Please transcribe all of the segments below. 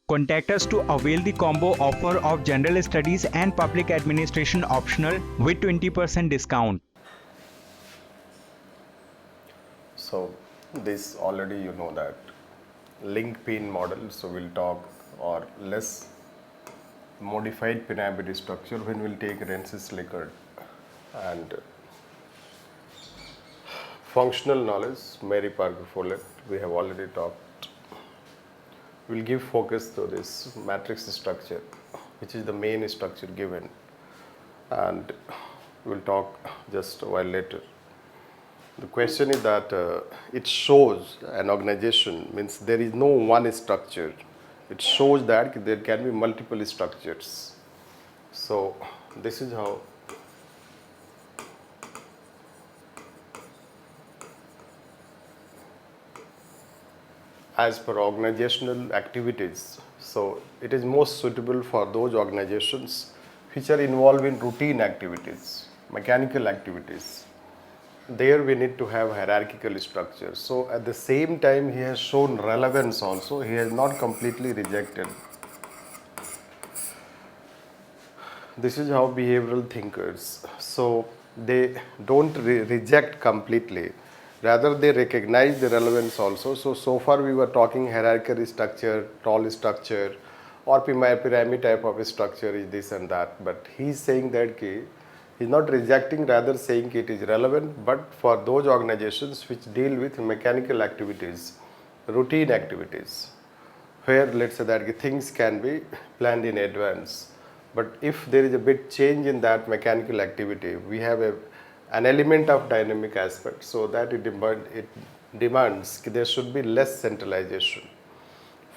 Contact us to avail the combo offer of General Studies and Public Administration optional with 20% discount. So this already you know that link pin model, so we'll talk, or less modified pyramid structure when we'll take Rensis Likert, and functional knowledge, Mary Parker Follett, we have already talked. We'll give focus to this matrix structure, which is the main structure given, and we'll talk just a while later. The question is that it shows an organization, means there is no one structure. It shows that there can be multiple structures. So this is how as per organizational activities. So it is most suitable for those organizations which are involved in routine activities, mechanical activities. There we need to have hierarchical structure. So at the same time he has shown relevance also. He has not completely rejected. This is how behavioral thinkers. So they don't reject completely. Rather they recognize the relevance also. So far we were talking hierarchical structure, tall structure, or pyramid type of structure is this and that. But he is saying that he's not rejecting, rather saying it is relevant, but for those organizations which deal with mechanical activities, routine activities, where let's say that things can be planned in advance. But if there is a bit change in that mechanical activity, we have an element of dynamic aspect, so that it demands there should be less centralization.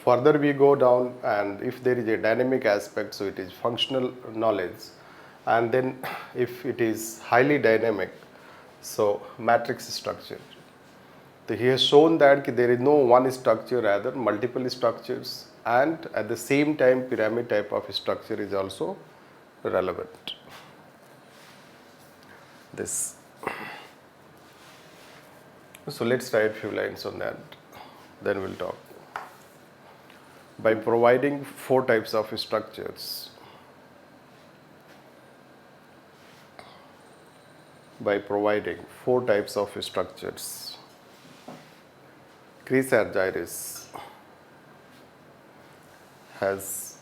Further we go down, and if there is a dynamic aspect, so it is functional knowledge. And then if it is highly dynamic, so matrix structure. So he has shown that there is no one structure, rather multiple structures, and at the same time pyramid type of structure is also relevant. This. So let's write a few lines on that, then we'll talk. By providing 4 types of structures, Chris Argyris has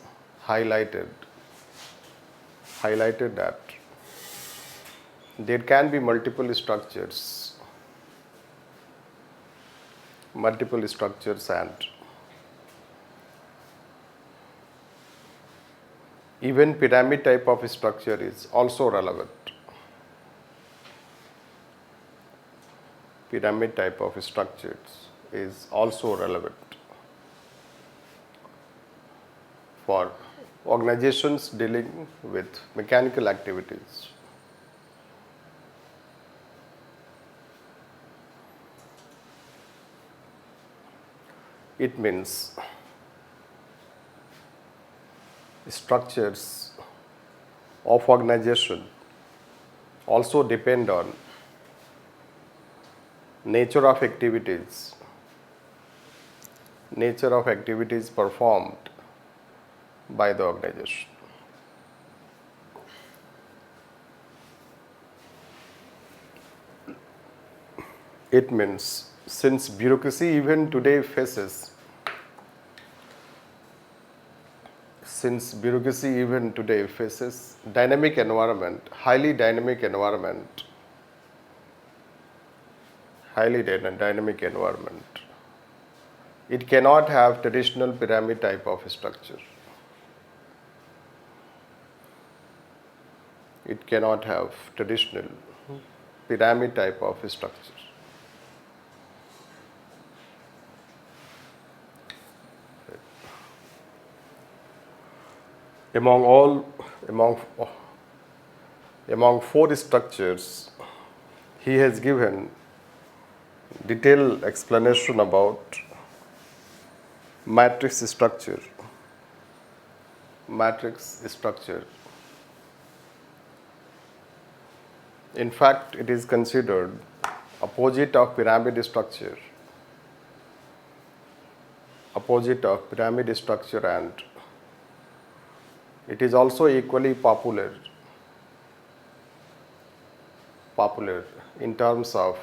highlighted that there can be multiple structures and even pyramid type of structure is also relevant. Pyramid type of structures is also relevant for organizations dealing with mechanical activities. It means structures of organization also depend on nature of activities performed by the organization. It means since bureaucracy even today faces dynamic environment, highly dynamic environment, it cannot have traditional pyramid type of structure. It cannot have traditional pyramid type of structure. Among 4 structures, he has given detailed explanation about matrix structure. In fact, it is considered opposite of pyramid structure. opposite of pyramid structure, and it is also equally popular in terms of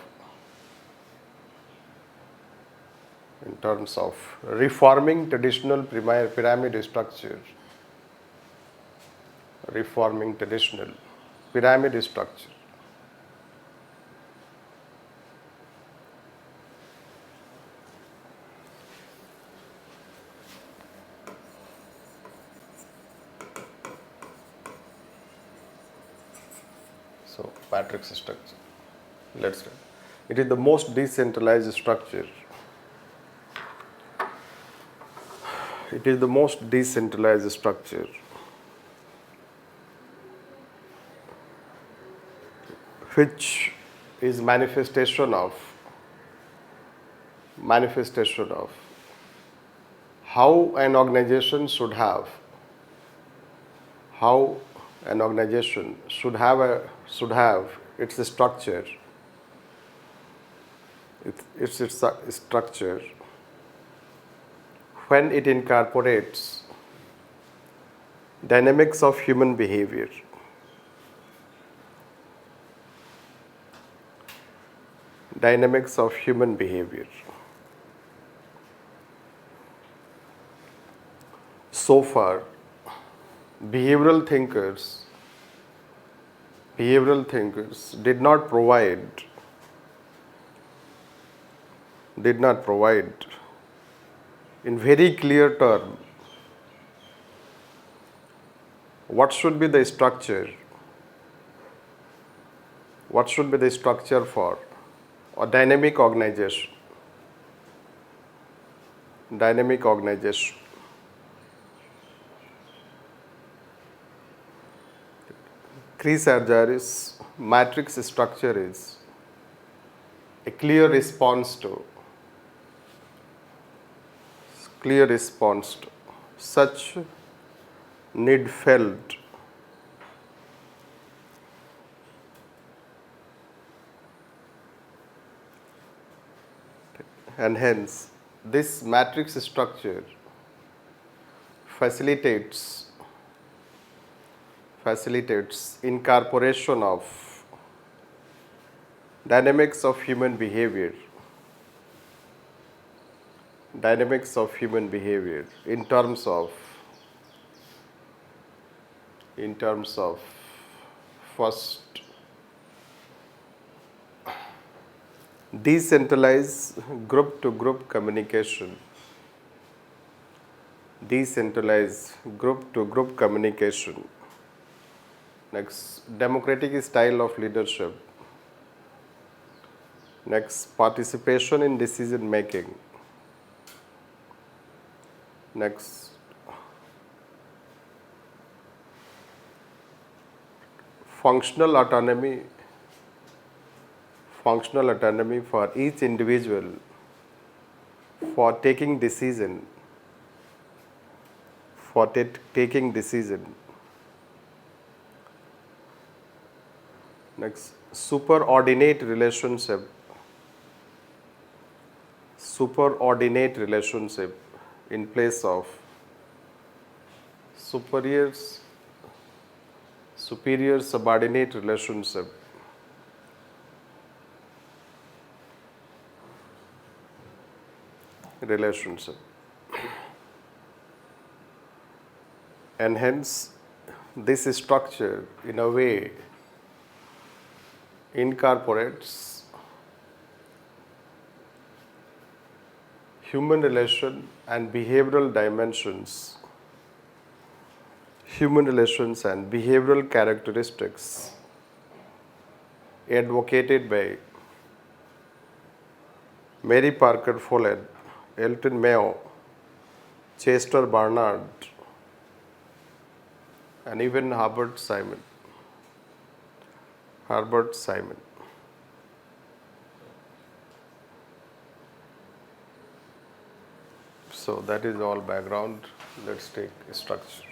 reforming traditional pyramid structure. Reforming traditional pyramid structure. So, matrix structure. Let's start. It is the most decentralized structure. It is the most decentralized structure which is manifestation of how an organization should have its structure. Its structure when it incorporates dynamics of human behavior. Dynamics of human behavior. So far, behavioral thinkers did not provide in very clear term what should be the structure for a dynamic organization. Chris Argyris' matrix structure is a clear response to such need felt and hence this matrix structure facilitates incorporation of dynamics of human behavior in terms of first decentralized group to group communication. Next, democratic style of leadership. Next, participation in decision making. Next, functional autonomy for each individual for taking decision. Next, superordinate relationship in place of superior subordinate relationship. And hence this structure in a way incorporates human relation and behavioral dimensions, human relations and behavioral characteristics advocated by Mary Parker Follett, Elton Mayo, Chester Barnard, and even Herbert Simon. So that is all background. Let's take structure.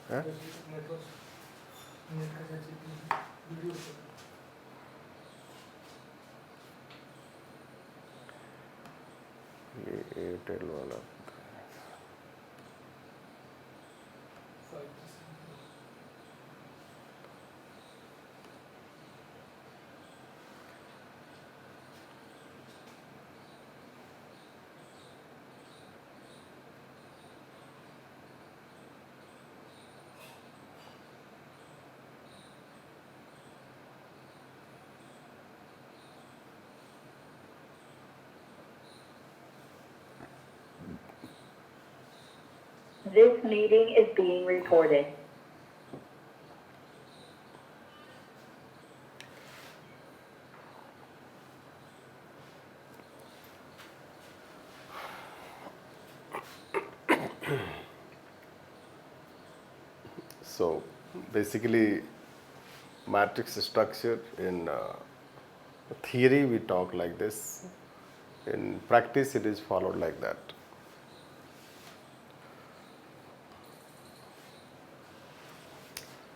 Huh? ये Airtel वाला This meeting is being recorded. So basically matrix structure in theory we talk like this, in practice it is followed like that.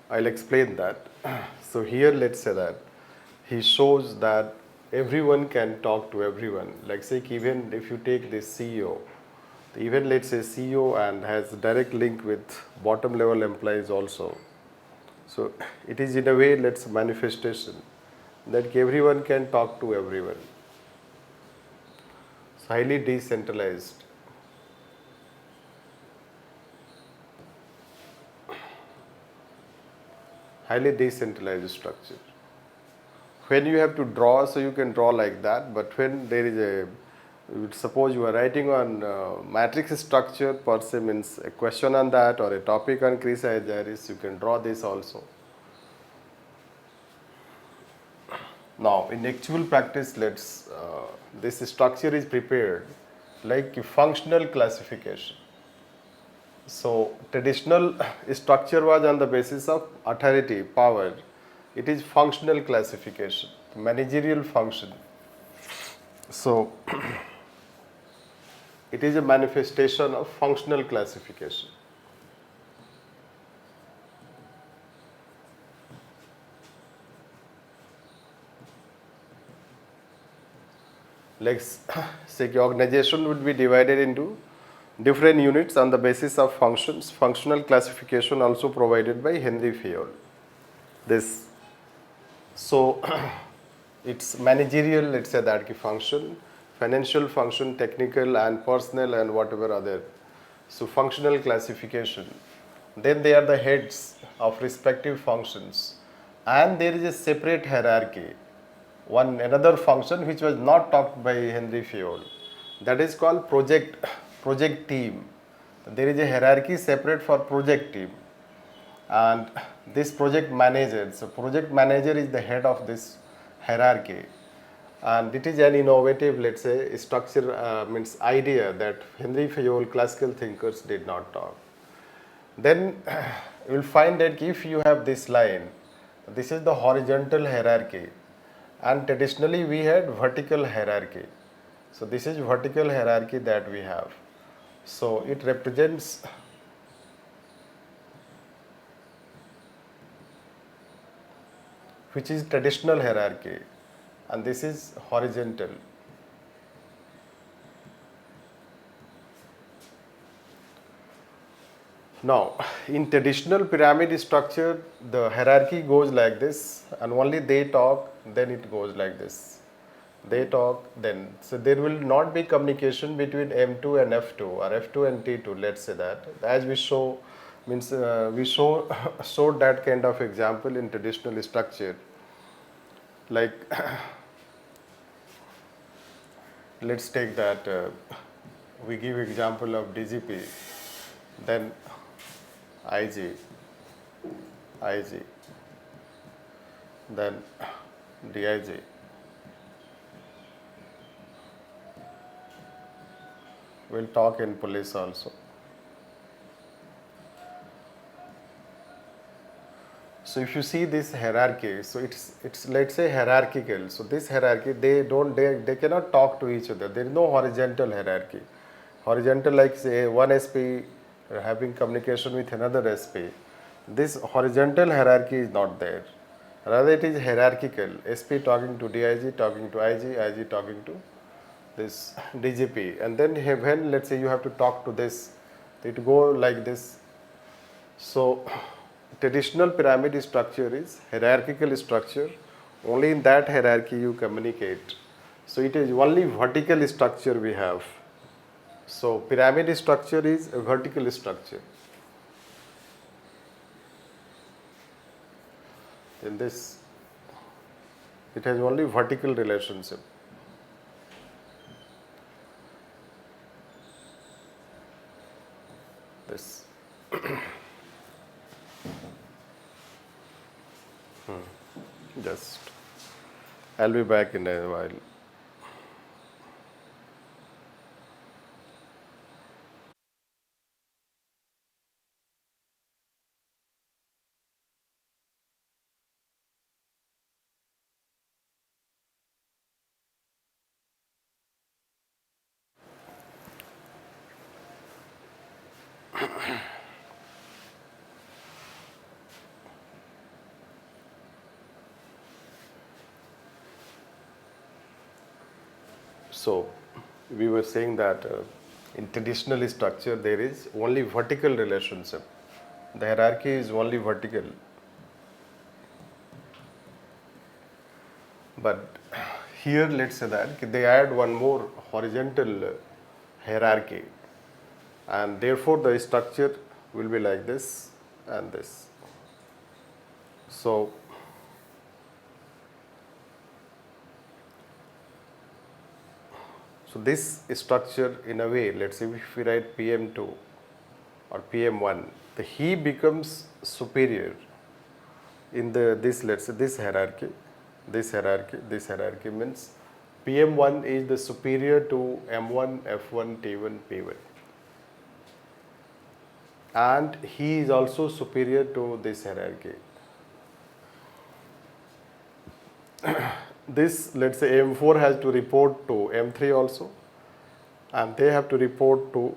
I'll explain that. So here let's say that he shows that everyone can talk to everyone. Like say even if you take this CEO, even let's say CEO and has direct link with bottom level employees also. So it is in a way let's manifestation that everyone can talk to everyone. It's highly decentralized. Highly decentralized structure. When you have to draw, so you can draw like that, but when there is a, suppose you are writing on matrix structure per se, means a question on that or a topic on Argyris, you can draw this also. Now in actual practice, let's this structure is prepared like a functional classification. So traditional structure was on the basis of authority, power. It is functional classification, managerial function. So it is a manifestation of functional classification. Like say the organization would be divided into different units on the basis of functions. Functional classification also provided by Henry Fayol. This, so it's managerial, let's say that ki function, financial function, technical and personal and whatever other. So functional classification. Then they are the heads of respective functions, and there is a separate hierarchy. One another function which was not talked by Henry Fayol, that is called project team. There is a hierarchy separate for project team, and this project manager. So project manager is the head of this hierarchy, and it is an innovative, let's say, structure means idea that Henry Fayol classical thinkers did not talk. Then you will find that if you have this line, this is the horizontal hierarchy, and traditionally we had vertical hierarchy. So this is vertical hierarchy that we have. So it represents which is traditional hierarchy, and this is horizontal. Now, in traditional pyramid structure, the hierarchy goes like this, and only they talk, then it goes like this. They talk, then. So there will not be communication between M2 and F2 or F2 and T2, let's say that. As we show, means we showed that kind of example in traditional structure. Like, let's take that, we give example of DGP, then IG, then DIG. We'll talk in police also. So if you see this hierarchy, so it's let's say hierarchical. So this hierarchy, they cannot talk to each other. There is no horizontal hierarchy. Horizontal, like say one SP having communication with another SP. this horizontal hierarchy is not there. Rather it is hierarchical. SP talking to DIG, talking to IG talking to this DGP, and then when let's say you have to talk to this, it go like this. So traditional pyramid structure is hierarchical structure. Only in that hierarchy you communicate. So it is only vertical structure we have. So pyramid structure is a vertical structure. In this, it has only vertical relationship. This. Just, I'll be back in a while. So we were saying that in traditional structure there is only vertical relationship. The hierarchy is only vertical. But here let's say that they add one more horizontal hierarchy, and therefore the structure will be like this and this. So this structure in a way, let's say if we write PM2 or PM1, he becomes superior in this, let's say this hierarchy. This hierarchy means PM1 is the superior to M1, F1, T1, P1. And he is also superior to this hierarchy. This, let's say M4 has to report to M3 also, and they have to report to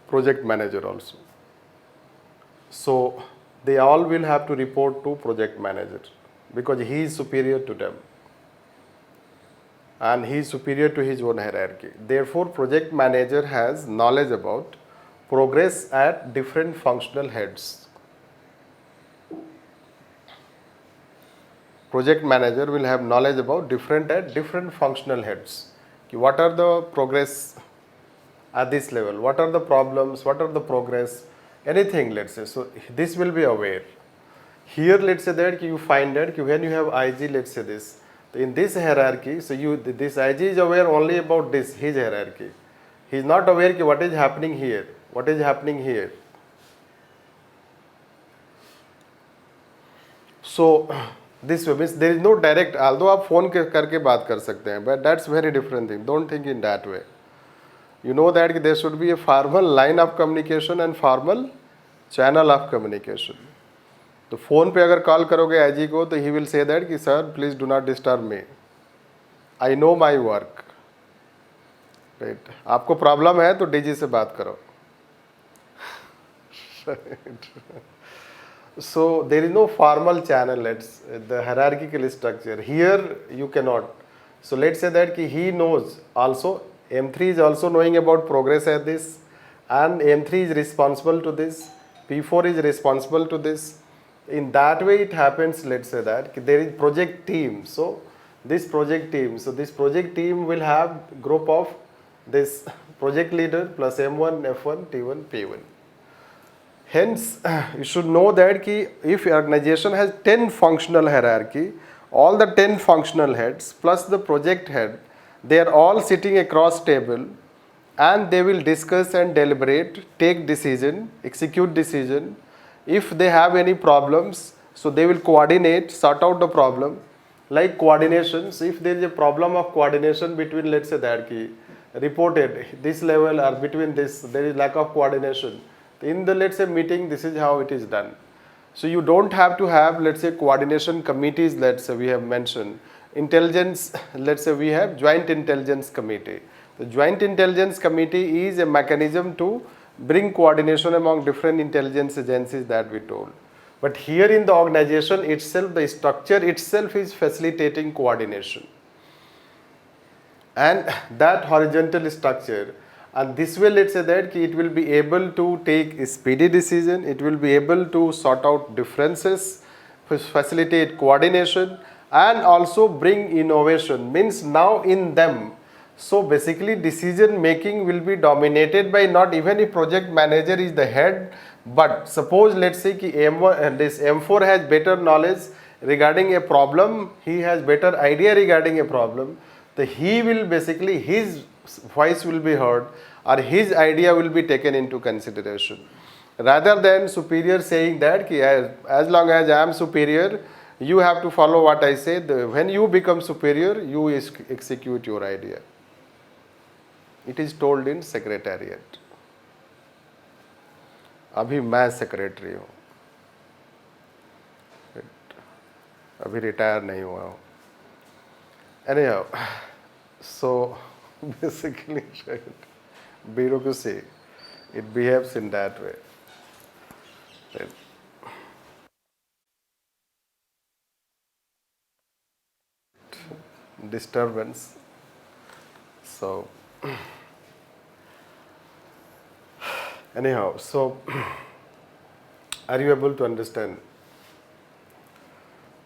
project manager also. So they all will have to report to project manager because he is superior to them and he is superior to his own hierarchy. Therefore, project manager has knowledge about progress at different functional heads. Project manager will have knowledge about different functional heads. What are the progress at this level? What are the problems? What are the progress? Anything, let's say. So this will be aware. Here, let's say that you find that when you have IG, let's say this, in this hierarchy, so this IG is aware only about this, his hierarchy. He is not aware what is happening here, what is happening here. So this way means there is no direct, although आप phone करके बात कर सकते हैं, but that's very different thing. Don't think in that way. You know that there should be a formal line of communication and formal channel of communication. तो phone पे अगर call करोगे आईजी को तो ही विल से दैट कि sir please do not disturb me, I know my work, right. आपको problem है तो डीजी से बात करो. So there is no formal channel. It's the hierarchical structure. Here you cannot. So let's say that he knows also, M3 is also knowing about progress at this, and M3 is responsible to this, P4 is responsible to this. In that way it happens, let's say that there is project team. So this project team will have group of this project leader plus M1, F1, T1, P1. Hence, you should know that if your organization has 10 functional hierarchy, all the 10 functional heads plus the project head, they are all sitting across table and they will discuss and deliberate, take decision, execute decision. If they have any problems, so they will coordinate, sort out the problem. Like coordinations, if there is a problem of coordination between, let's say that reported this level or between this, there is lack of coordination. In the, let's say, meeting, this is how it is done. So you don't have to have, let's say, coordination committees, let's say we have mentioned. Intelligence, let's say we have joint intelligence committee. The joint intelligence committee is a mechanism to bring coordination among different intelligence agencies that we told. But here in the organization itself, the structure itself is facilitating coordination. And that horizontal structure, and this way let's say that it will be able to take a speedy decision, it will be able to sort out differences, facilitate coordination, and also bring innovation, means now in them. So basically decision making will be dominated by not even if project manager is the head, but suppose let's say ki M1, this M4 has better knowledge regarding a problem, he has better idea regarding a problem, so he will basically, his voice will be heard or his idea will be taken into consideration. Rather than superior saying that ki as long as I am superior, you have to follow what I say. When you become superior, you execute your idea. It is told in secretariat. अभी मैं secretary हूँ, अभी retire नहीं हुआ हूँ. Anyhow, so basically bureaucracy, it behaves in that way. Right. Disturbance. So anyhow, so are you able to understand?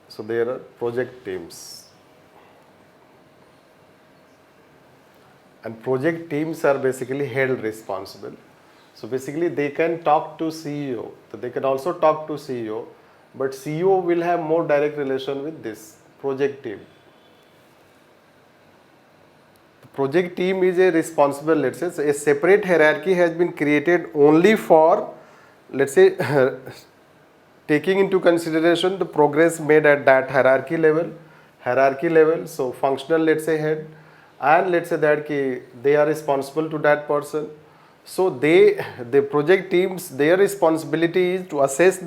So there are project teams, and project teams are basically held responsible. So basically they can talk to CEO, so they can also talk to CEO, but CEO will have more direct relation with this project team. The project team is a responsible, let's say, so a separate hierarchy has been created only for, let's say, taking into consideration the progress made at that hierarchy level, so functional, let's say, head, and let's say that they are responsible to that person. So the project teams, their responsibility is to assess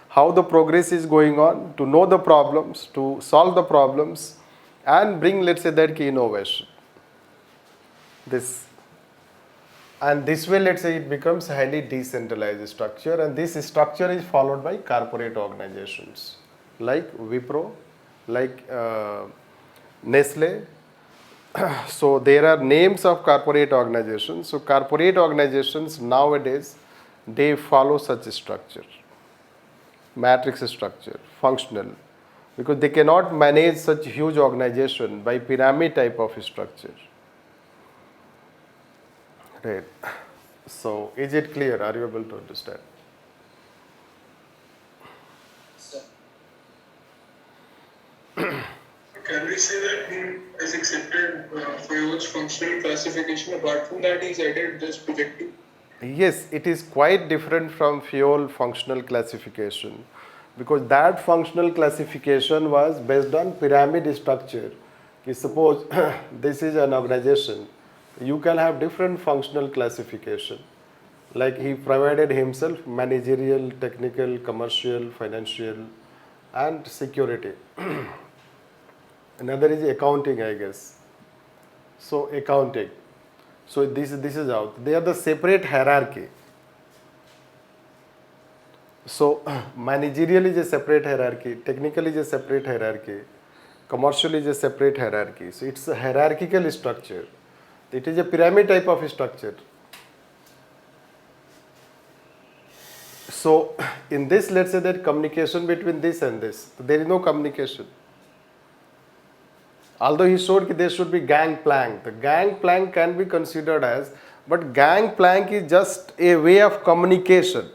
how the progress is going on, to know the problems, to solve the problems, and bring, let's say that innovation. And this way, let's say, it becomes highly decentralized structure, and this structure is followed by corporate organizations like Wipro, like Nestle. So there are names of corporate organizations. So corporate organizations nowadays, they follow such a structure, matrix structure, functional, because they cannot manage such huge organization by pyramid type of structure. Right. So is it clear? Are you able to understand? Can we say that he has accepted Fayol's functional classification? Apart from that, he's added this project team? Yes, it is quite different from Fayol functional classification, because that functional classification was based on pyramid structure. Suppose this is an organization, you can have different functional classification. Like he provided himself managerial, technical, commercial, financial, and security. Another is accounting, I guess. So accounting. So this is out. They are the separate hierarchy. So managerial is a separate hierarchy, technical is a separate hierarchy, commercial is a separate hierarchy. So it's a hierarchical structure. It is a pyramid type of structure. So in this, let's say that communication between this and this, there is no communication. Although he showed that there should be gangplank. The gangplank can be considered as, but gangplank is just a way of communication.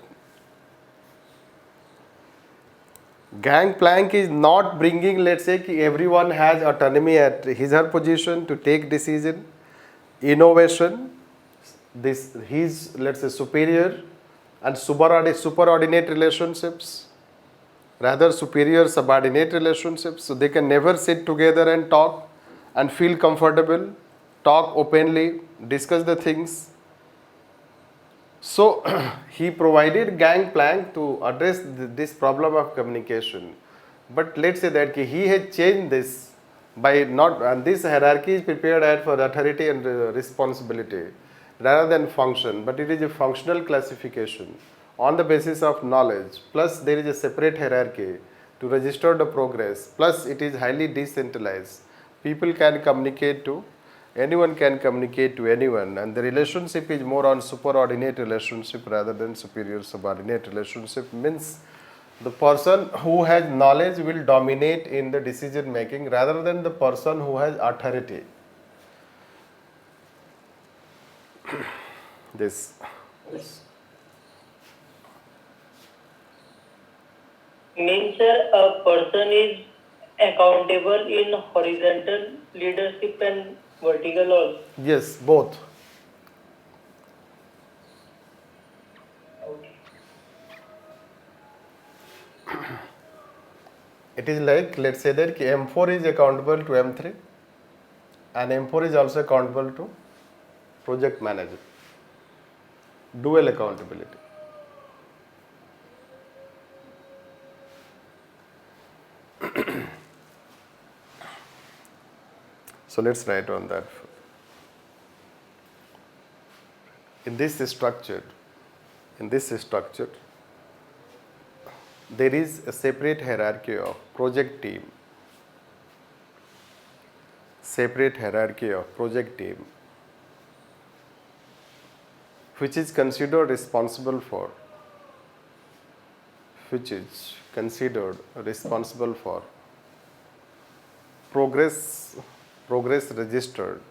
Gangplank is not bringing, let's say, everyone has autonomy at his or her position to take decision, innovation, his, let's say, superior and superordinate relationships, rather superior subordinate relationships, so they can never sit together and talk and feel comfortable, talk openly, discuss the things. So he provided gangplank to address this problem of communication. But let's say that he had changed this by not, and this hierarchy is prepared for authority and responsibility. rather than function, but it is a functional classification on the basis of knowledge, plus there is a separate hierarchy to register the progress, plus it is highly decentralized. People can communicate to anyone, can communicate to anyone, and the relationship is more on superordinate relationship rather than superior subordinate relationship. Means the person who has knowledge will dominate in the decision making rather than the person who has authority. This Means, sir, a person is accountable in horizontal leadership and vertical also. yes, both. Okay. It is like, let's say that M4 is accountable to M3 and M4 is also accountable to project manager. Dual accountability. So let's write on that. In this structure, there is a separate hierarchy of project team, which is considered responsible for progress registered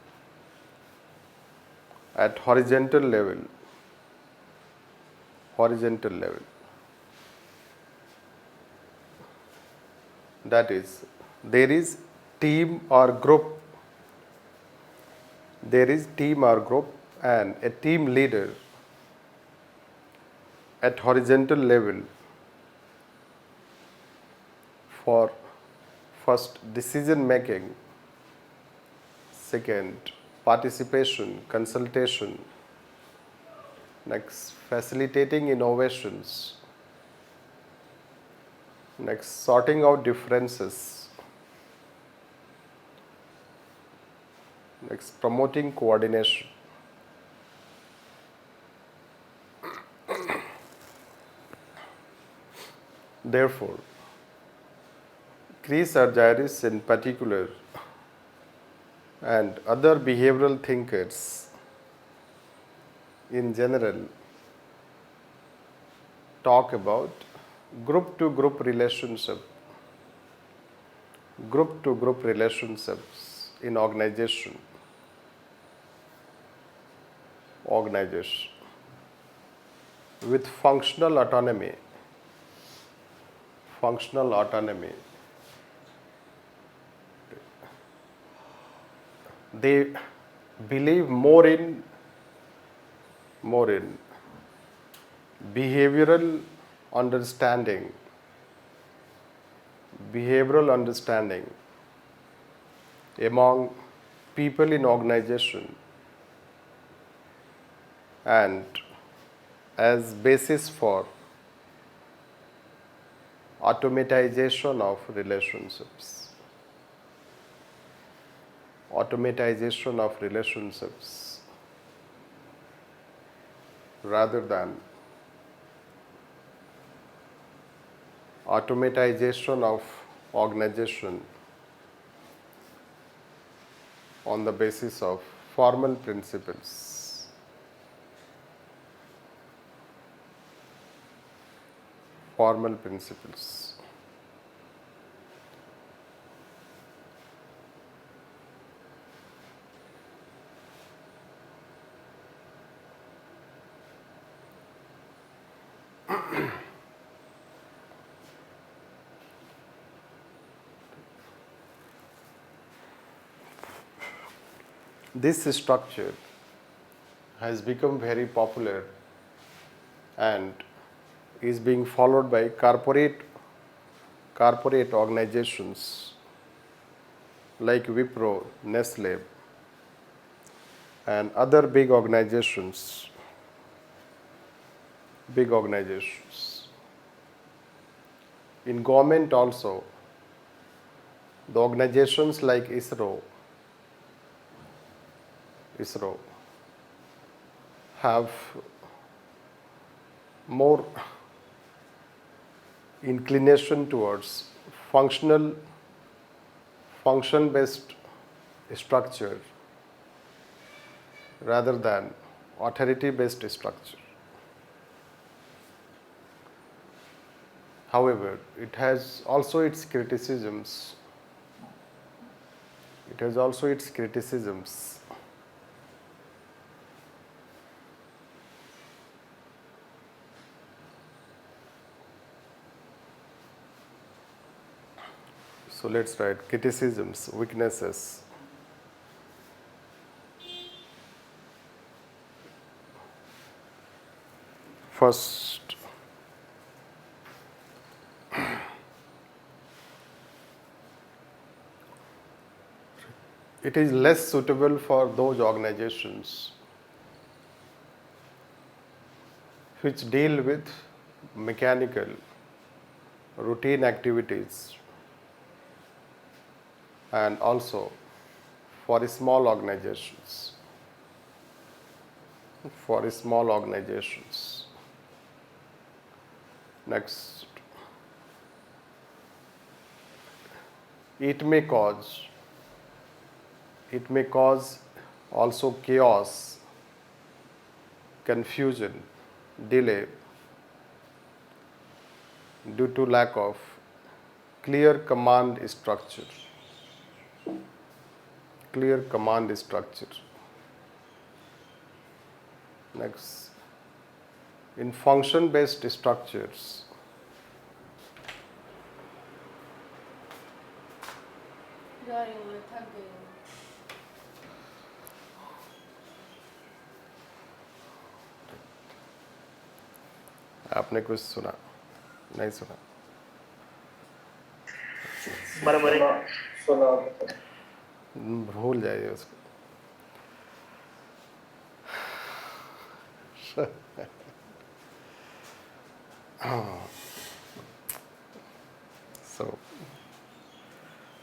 at horizontal level. That is, there is team or group and a team leader at horizontal level for first decision making, second participation, consultation, next facilitating innovations, next sorting out differences, next promoting coordination. Therefore, Chris Argyris in particular and other behavioral thinkers in general talk about group to group relationships in organization with functional autonomy. They believe more in behavioral understanding among people in organization and as basis for automatization of relationships. Rather than automatization of organization on the basis of formal principles. This structure has become very popular and is being followed by corporate organizations like Wipro, Nestle, and other big organizations. In government also, the organizations like ISRO, have more inclination towards function-based structure rather than authority-based structure. However, it has also its criticisms. So let's write criticisms, weaknesses. First, it is less suitable for those organizations which deal with mechanical, routine activities, and also for small organizations. Next, it may cause also chaos, confusion, delay due to lack of clear command structure. Next, in function-based structures, आपने कुछ सुना? नहीं सुना? भूल जाइए उसको. So,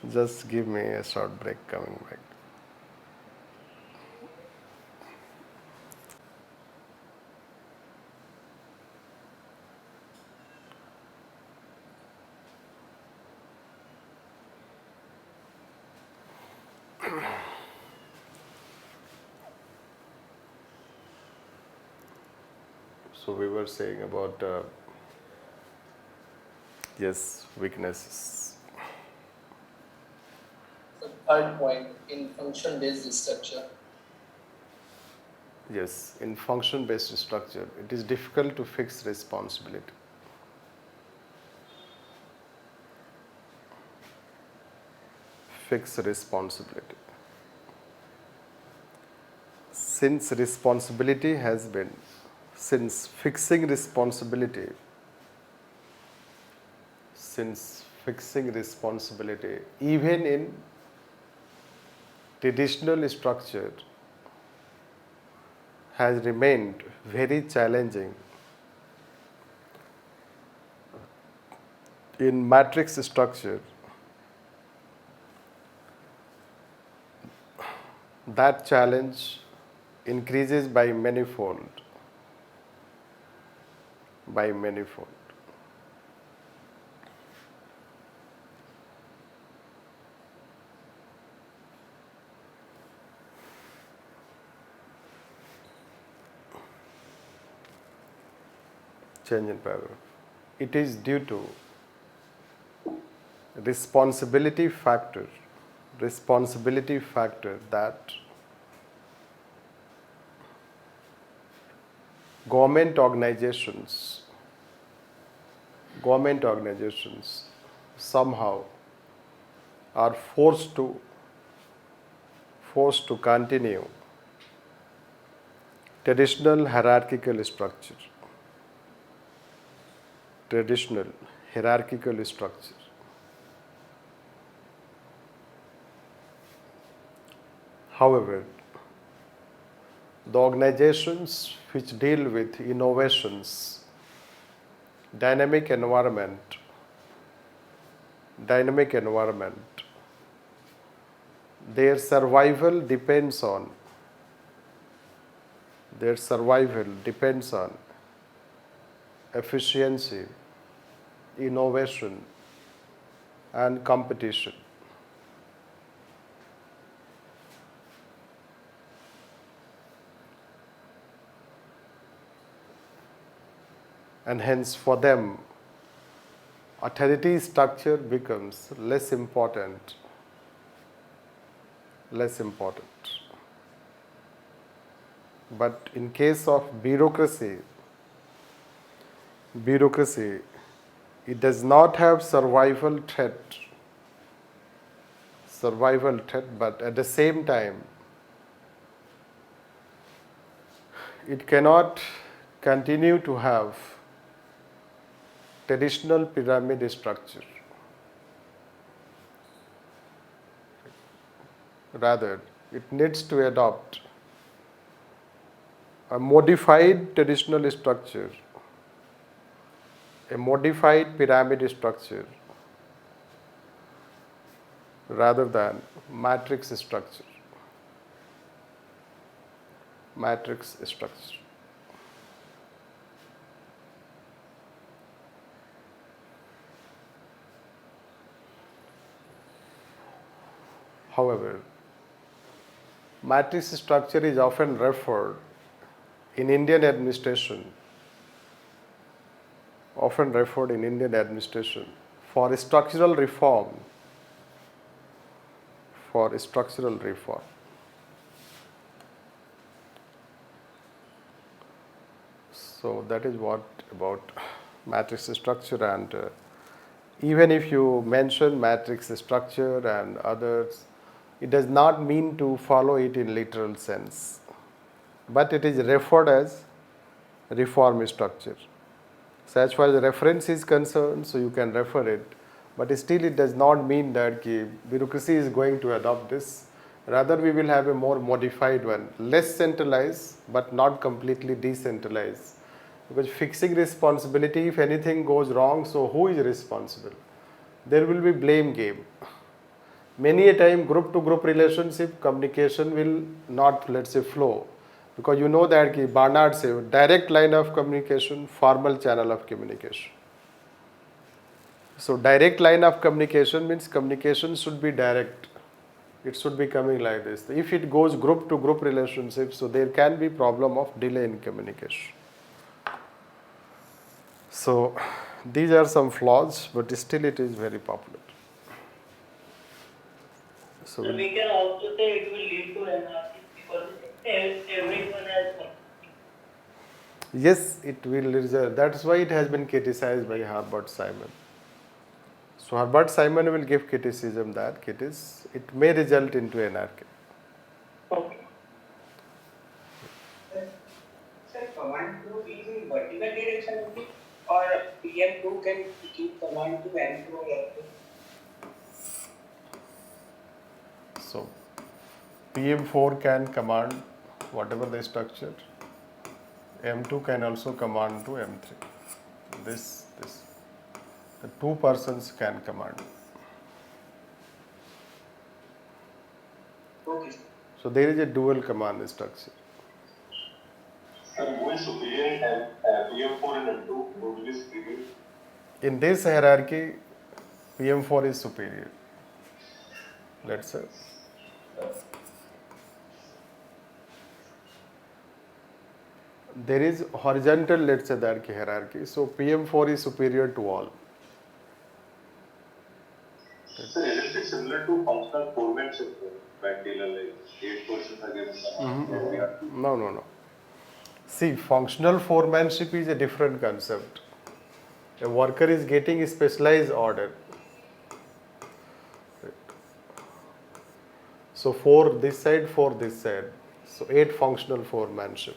just give me a short break coming back. So we were saying about weaknesses. The third point, in function-based structure. Yes, in function-based structure, it is difficult to fix responsibility. Since fixing responsibility, even in traditional structure, has remained very challenging. In matrix structure, that challenge increases by manifold. Change in paragraph. It is due to responsibility factor that government organizations somehow are forced to continue traditional hierarchical structure. However, the organizations which deal with innovations, dynamic environment, their survival depends on their survival depends on efficiency, innovation, and competition. And hence for them, authority structure becomes less important. But in case of bureaucracy, it does not have survival threat, but at the same time, it cannot continue to have traditional pyramid structure. Rather, it needs to adopt a modified traditional structure, a modified pyramid structure, rather than matrix structure. However, matrix structure is often referred in Indian administration for structural reform. So that is what about matrix structure, and even if you mention matrix structure and others, it does not mean to follow it in literal sense, but it is referred as reform structure. So as far as the reference is concerned, so you can refer it, but still it does not mean that bureaucracy is going to adopt this. Rather, we will have a more modified one, less centralized but not completely decentralized. Because fixing responsibility, if anything goes wrong, so who is responsible? There will be blame game. Many a time group to group relationship communication will not, let's say, flow, because you know that Barnard said direct line of communication, formal channel of communication. So direct line of communication means communication should be direct. It should be coming like this. If it goes group to group relationship, so there can be problem of delay in communication. So these are some flaws, but still it is very popular. So we can also say it will lead to anarchy because everyone has. Yes, it will result. That's why it has been criticized by Herbert Simon. So Herbert Simon will give criticism that it may result into anarchy. Okay. Sir, command 2 is in vertical direction only, or PM2 can keep command to M2 or M2? So PM4 can command whatever the structure. M2 can also command to M3. This. The two persons can command. Okay. So there is a dual command structure. Sir, who is superior and PM4 and M2? Who is superior? In this hierarchy, PM4 is superior. Let's say. There is horizontal, let's say, hierarchy. So PM4 is superior to all. Sir, is it similar to functional foremanship when dealer like 8 persons against someone? No. See, functional foremanship is a different concept. A worker is getting a specialized order. So 4 this side, 4 this side. So 8 functional foremanship.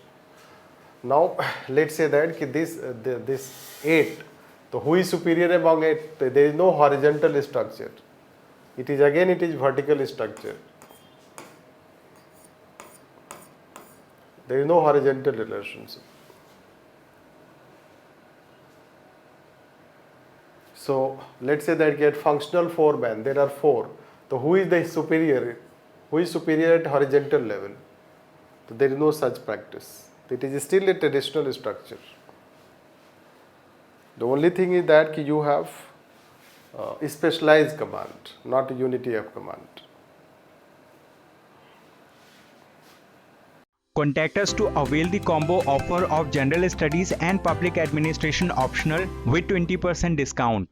Now let's say that this 8, so who is superior among 8? There is no horizontal structure. It is vertical structure. There is no horizontal relationship. So let's say that get functional foreman, there are 4. So who is the superior? Who is superior at horizontal level? So there is no such practice. It is still a traditional structure. The only thing is that you have a specialized command, not a unity of command. Contact us to avail the combo offer of General Studies and Public Administration optional with 20% discount.